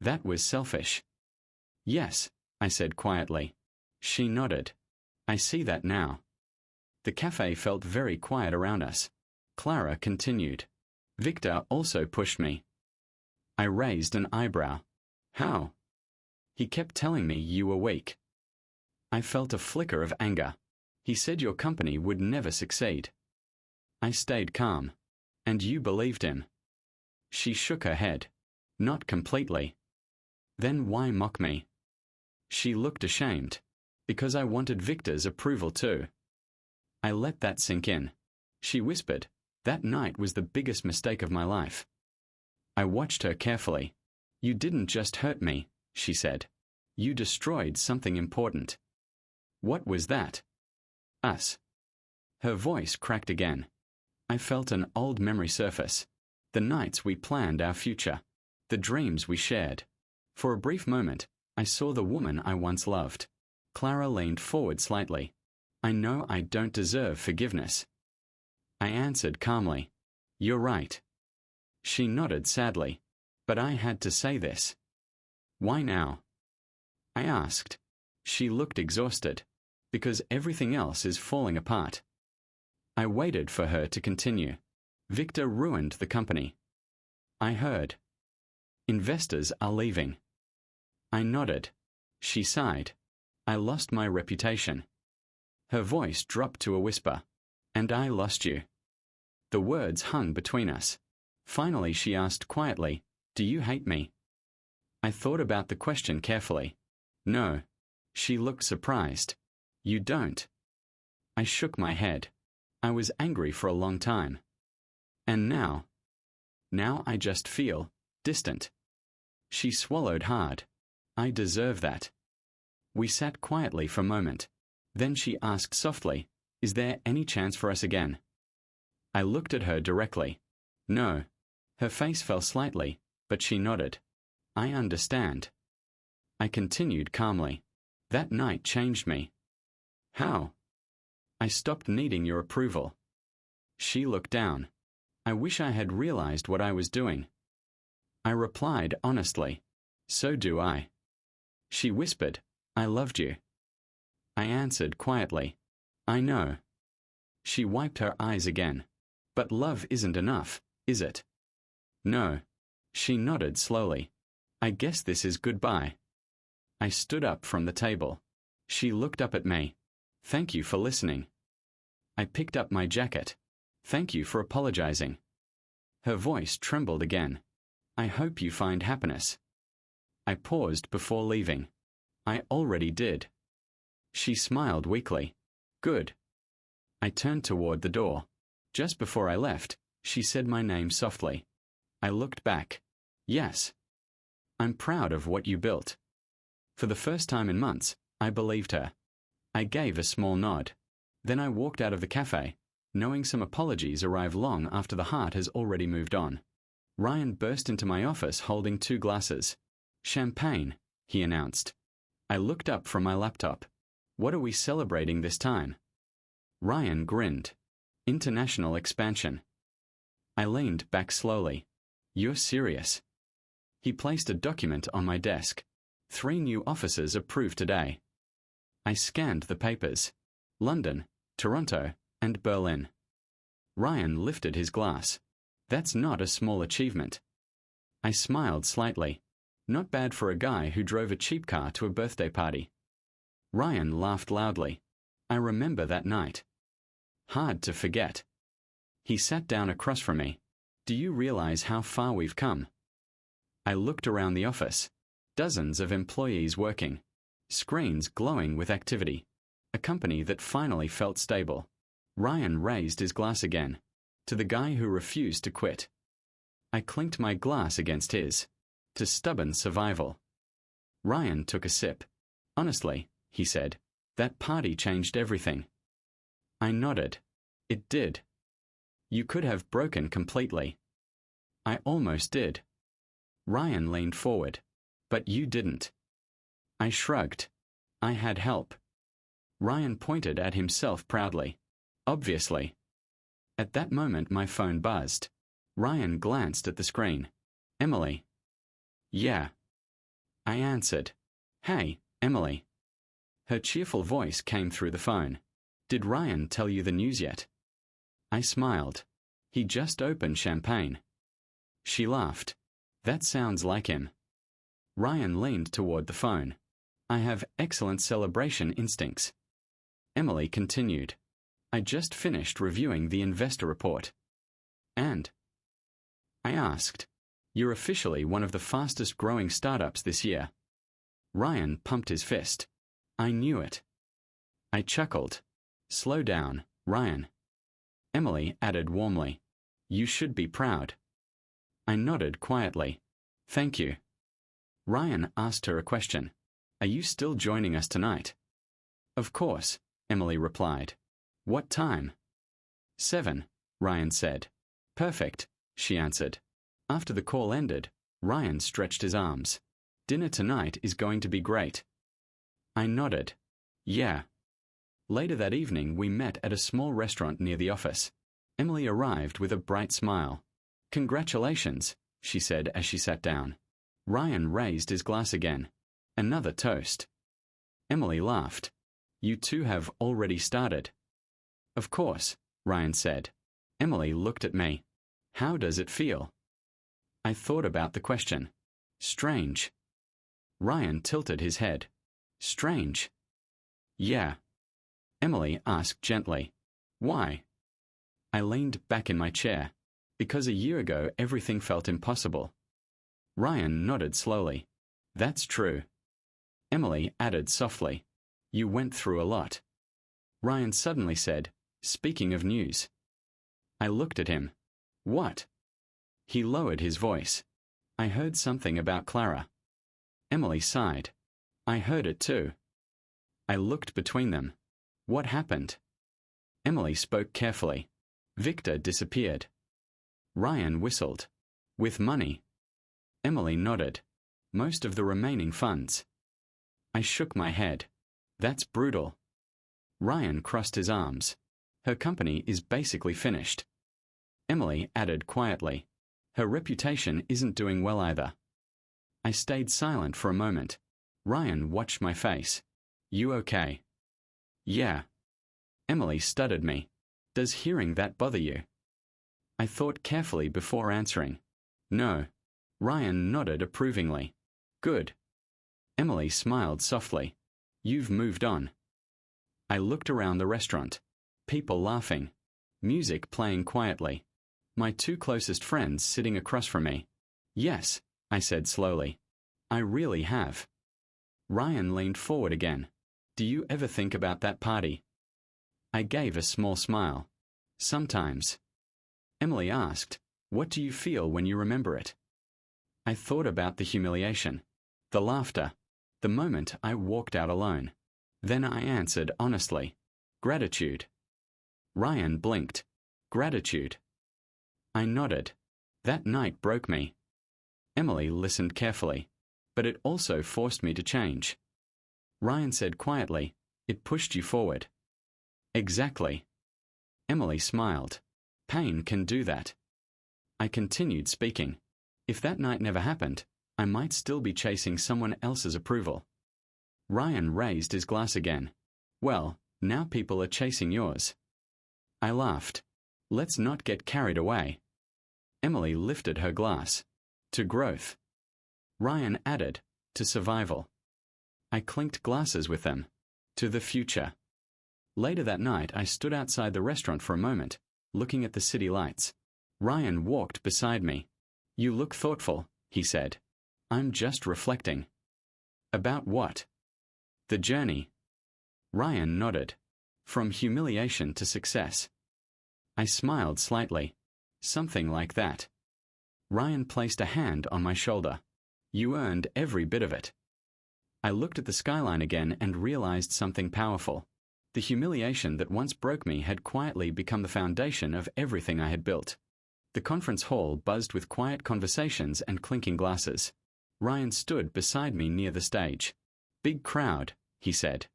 That was selfish. Yes, I said quietly. She nodded. I see that now. The cafe felt very quiet around us. Clara continued. Victor also pushed me. I raised an eyebrow. How? He kept telling me you were weak. I felt a flicker of anger. He said your company would never succeed. I stayed calm. And you believed him? She shook her head. Not completely. Then why mock me? She looked ashamed. Because I wanted Victor's approval too. I let that sink in. She whispered, that night was the biggest mistake of my life. I watched her carefully. You didn't just hurt me, she said. You destroyed something important. What was that? Us. Her voice cracked again. I felt an old memory surface. The nights we planned our future. The dreams we shared. For a brief moment, I saw the woman I once loved. Clara leaned forward slightly. I know I don't deserve forgiveness. I answered calmly. You're right. She nodded sadly. But I had to say this. Why now? I asked. She looked exhausted. Because everything else is falling apart. I waited for her to continue. Victor ruined the company. I heard. Investors are leaving. I nodded. She sighed. I lost my reputation. Her voice dropped to a whisper. And I lost you. The words hung between us. Finally she asked quietly, do you hate me? I thought about the question carefully. No. She looked surprised. You don't. I shook my head. I was angry for a long time. And now? Now I just feel distant. She swallowed hard. I deserve that. We sat quietly for a moment. Then she asked softly, is there any chance for us again? I looked at her directly. No. Her face fell slightly, but she nodded. I understand. I continued calmly. That night changed me. How? I stopped needing your approval. She looked down. I wish I had realized what I was doing. I replied honestly. So do I. She whispered, I loved you. I answered quietly. I know. She wiped her eyes again. But love isn't enough, is it? No. She nodded slowly. I guess this is goodbye. I stood up from the table. She looked up at me. Thank you for listening. I picked up my jacket. Thank you for apologizing. Her voice trembled again. I hope you find happiness. I paused before leaving. I already did. She smiled weakly. Good. I turned toward the door. Just before I left, she said my name softly. I looked back. Yes. I'm proud of what you built. For the first time in months, I believed her. I gave a small nod. Then I walked out of the cafe, knowing some apologies arrive long after the heart has already moved on. Ryan burst into my office holding 2 glasses. Champagne, he announced. I looked up from my laptop. What are we celebrating this time? Ryan grinned. International expansion. I leaned back slowly. You're serious. He placed a document on my desk. 3 new offices approved today. I scanned the papers. London, Toronto, and Berlin. Ryan lifted his glass. That's not a small achievement. I smiled slightly. Not bad for a guy who drove a cheap car to a birthday party. Ryan laughed loudly. I remember that night. Hard to forget. He sat down across from me. Do you realize how far we've come? I looked around the office. Dozens of employees working. Screens glowing with activity. A company that finally felt stable. Ryan raised his glass again. To the guy who refused to quit. I clinked my glass against his. To stubborn survival. Ryan took a sip. Honestly, he said, that party changed everything. I nodded. It did. You could have broken completely. I almost did. Ryan leaned forward. But you didn't. I shrugged. I had help. Ryan pointed at himself proudly. Obviously. At that moment my phone buzzed. Ryan glanced at the screen. Emily. Yeah. I answered. Hey, Emily. Her cheerful voice came through the phone. Did Ryan tell you the news yet? I smiled. He just opened champagne. She laughed. That sounds like him. Ryan leaned toward the phone. I have excellent celebration instincts. Emily continued. I just finished reviewing the investor report. And? I asked. You're officially one of the fastest growing startups this year. Ryan pumped his fist. I knew it. I chuckled. Slow down, Ryan. Emily added warmly. You should be proud. I nodded quietly. Thank you. Ryan asked her a question. Are you still joining us tonight? Of course, Emily replied. What time? 7, Ryan said. Perfect, she answered. After the call ended, Ryan stretched his arms. Dinner tonight is going to be great. I nodded. Yeah. Later that evening we met at a small restaurant near the office. Emily arrived with a bright smile. Congratulations, she said as she sat down. Ryan raised his glass again. Another toast. Emily laughed. You two have already started. Of course, Ryan said. Emily looked at me. How does it feel? I thought about the question. Strange. Ryan tilted his head. Strange. Yeah. Emily asked gently. Why? I leaned back in my chair. Because a year ago everything felt impossible. Ryan nodded slowly. That's true. Emily added softly. You went through a lot. Ryan suddenly said, Speaking of news. I looked at him. What? He lowered his voice. I heard something about Clara. Emily sighed. I heard it too. I looked between them. What happened? Emily spoke carefully. Victor disappeared. Ryan whistled. With money. Emily nodded. Most of the remaining funds. I shook my head. That's brutal. Ryan crossed his arms. Her company is basically finished. Emily added quietly. Her reputation isn't doing well either. I stayed silent for a moment. Ryan watched my face. You okay? Yeah. Emily stuttered me. Does hearing that bother you? I thought carefully before answering. No. Ryan nodded approvingly. Good. Emily smiled softly. You've moved on. I looked around the restaurant. People laughing. Music playing quietly. My two closest friends sitting across from me. Yes, I said slowly. I really have. Ryan leaned forward again. Do you ever think about that party? I gave a small smile. Sometimes. Emily asked, What do you feel when you remember it? I thought about the humiliation, the laughter, the moment I walked out alone. Then I answered honestly, Gratitude. Ryan blinked. Gratitude. I nodded. That night broke me. Emily listened carefully, but it also forced me to change. Ryan said quietly, It pushed you forward. Exactly. Emily smiled. Pain can do that. I continued speaking. If that night never happened, I might still be chasing someone else's approval. Ryan raised his glass again. Well, now people are chasing yours. I laughed. Let's not get carried away. Emily lifted her glass. To growth. Ryan added, to survival. I clinked glasses with them. To the future. Later that night I stood outside the restaurant for a moment, looking at the city lights. Ryan walked beside me. You look thoughtful, he said. I'm just reflecting. About what? The journey. Ryan nodded. From humiliation to success. I smiled slightly. Something like that. Ryan placed a hand on my shoulder. You earned every bit of it. I looked at the skyline again and realized something powerful. The humiliation that once broke me had quietly become the foundation of everything I had built. The conference hall buzzed with quiet conversations and clinking glasses. Ryan stood beside me near the stage. Big crowd, he said.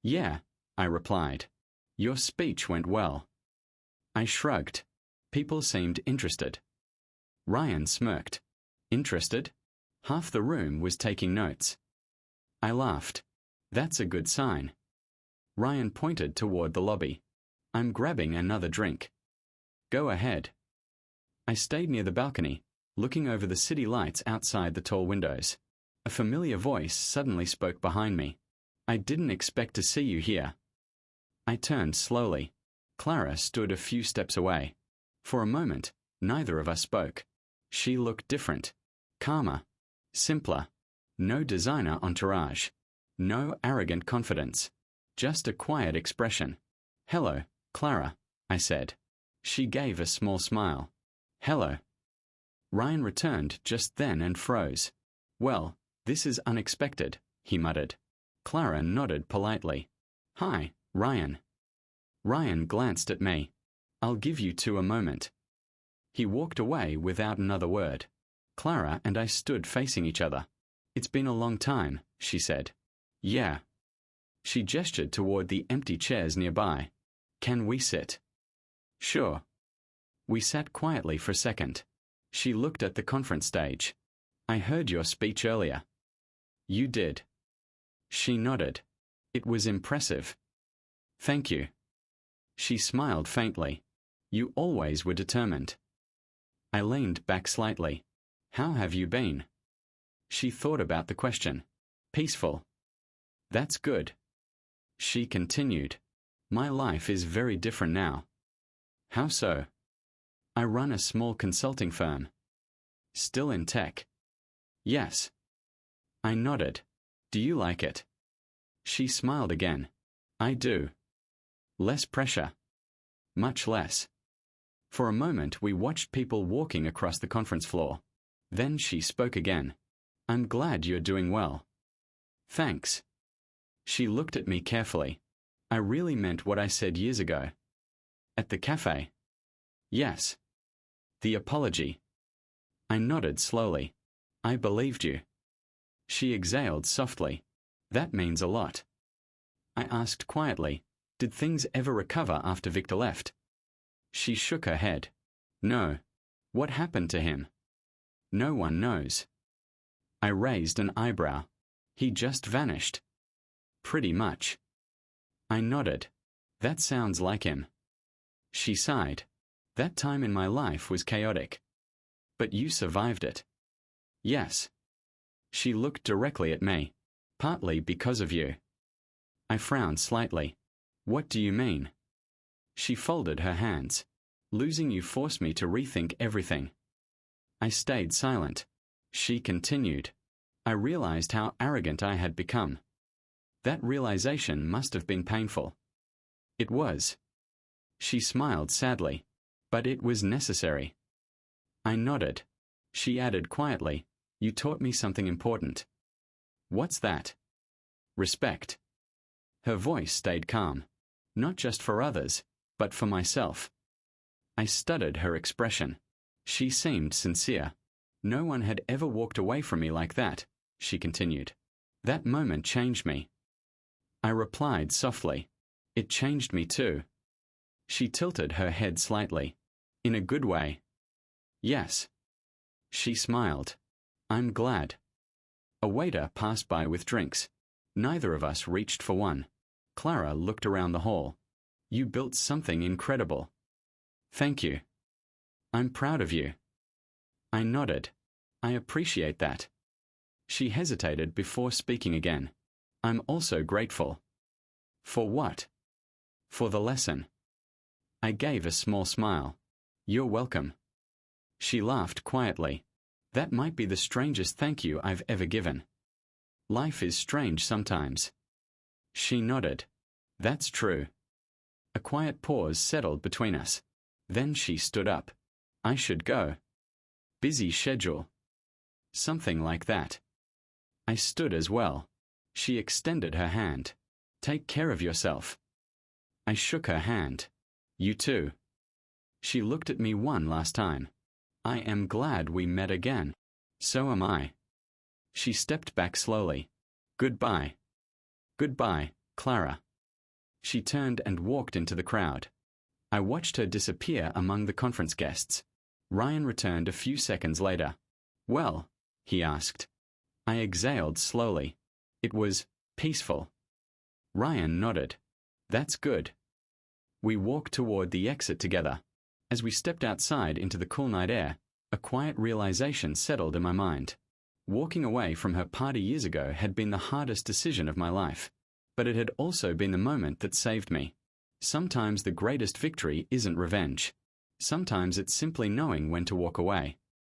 Yeah, I replied. Your speech went well. I shrugged. People seemed interested. Ryan smirked. Interested? Half the room was taking notes. I laughed. That's a good sign. Ryan pointed toward the lobby. I'm grabbing another drink. Go ahead. I stayed near the balcony, looking over the city lights outside the tall windows. A familiar voice suddenly spoke behind me. I didn't expect to see you here. I turned slowly. Clara stood a few steps away. For a moment, neither of us spoke. She looked different, calmer, simpler. No designer entourage. No arrogant confidence. Just a quiet expression. "Hello, Clara," I said. She gave a small smile. "Hello." Ryan returned just then and froze. "Well, this is unexpected," he muttered. Clara nodded politely. "Hi, Ryan." Ryan glanced at me. "I'll give you two a moment." He walked away without another word. Clara and I stood facing each other. "It's been a long time," she said. "Yeah." She gestured toward the empty chairs nearby. "Can we sit?" "Sure." We sat quietly for a second. She looked at the conference stage. "I heard your speech earlier." "You did." She nodded. "It was impressive." "Thank you." She smiled faintly. "You always were determined." I leaned back slightly. "How have you been?" She thought about the question. "Peaceful." "That's good." She continued. "My life is very different now." "How so?" "I run a small consulting firm." "Still in tech?" "Yes." I nodded. "Do you like it?" She smiled again. "I do." "Less pressure?" "Much less." For a moment we watched people walking across the conference floor. Then she spoke again. "I'm glad you're doing well." "Thanks." She looked at me carefully. "I really meant what I said years ago." "At the cafe?" "Yes." "The apology?" I nodded slowly. "I believed you." She exhaled softly. "That means a lot." I asked quietly, "Did things ever recover after Victor left?" She shook her head. "No." "What happened to him?" "No one knows." I raised an eyebrow. "He just vanished." "Pretty much." I nodded. "That sounds like him." She sighed. "That time in my life was chaotic." "But you survived it." "Yes." She looked directly at me. "Partly because of you." I frowned slightly. "What do you mean?" She folded her hands. "Losing you forced me to rethink everything." I stayed silent. She continued. "I realized how arrogant I had become." That realization must have been painful. It was. She smiled sadly. "But it was necessary." I nodded. She added quietly, "You taught me something important." "What's that?" "Respect." Her voice stayed calm. "Not just for others, but for myself." I studied her expression. She seemed sincere. "No one had ever walked away from me like that," she continued. "That moment changed me." I replied softly. "It changed me too." She tilted her head slightly. "In a good way?" "Yes." She smiled. "I'm glad." A waiter passed by with drinks. Neither of us reached for one. Clara looked around the hall. "You built something incredible." "Thank you." "I'm proud of you." I nodded. "I appreciate that." She hesitated before speaking again. "I'm also grateful." "For what?" "For the lesson." I gave a small smile. "You're welcome." She laughed quietly. "That might be the strangest thank you I've ever given." "Life is strange sometimes." She nodded. "That's true." A quiet pause settled between us. Then she stood up. "I should go." "Busy schedule." "Something like that." I stood as well. She extended her hand. "Take care of yourself." I shook her hand. "You too." She looked at me one last time. "I am glad we met again." "So am I." She stepped back slowly. "Goodbye." "Goodbye, Clara." She turned and walked into the crowd. I watched her disappear among the conference guests. Ryan returned a few seconds later. "Well?" he asked. I exhaled slowly. It was peaceful. Ryan nodded. "That's good." We walked toward the exit together. As we stepped outside into the cool night air, a quiet realization settled in my mind. Walking away from her party years ago had been the hardest decision of my life. But it had also been the moment that saved me. Sometimes the greatest victory isn't revenge. Sometimes it's simply knowing when to walk away.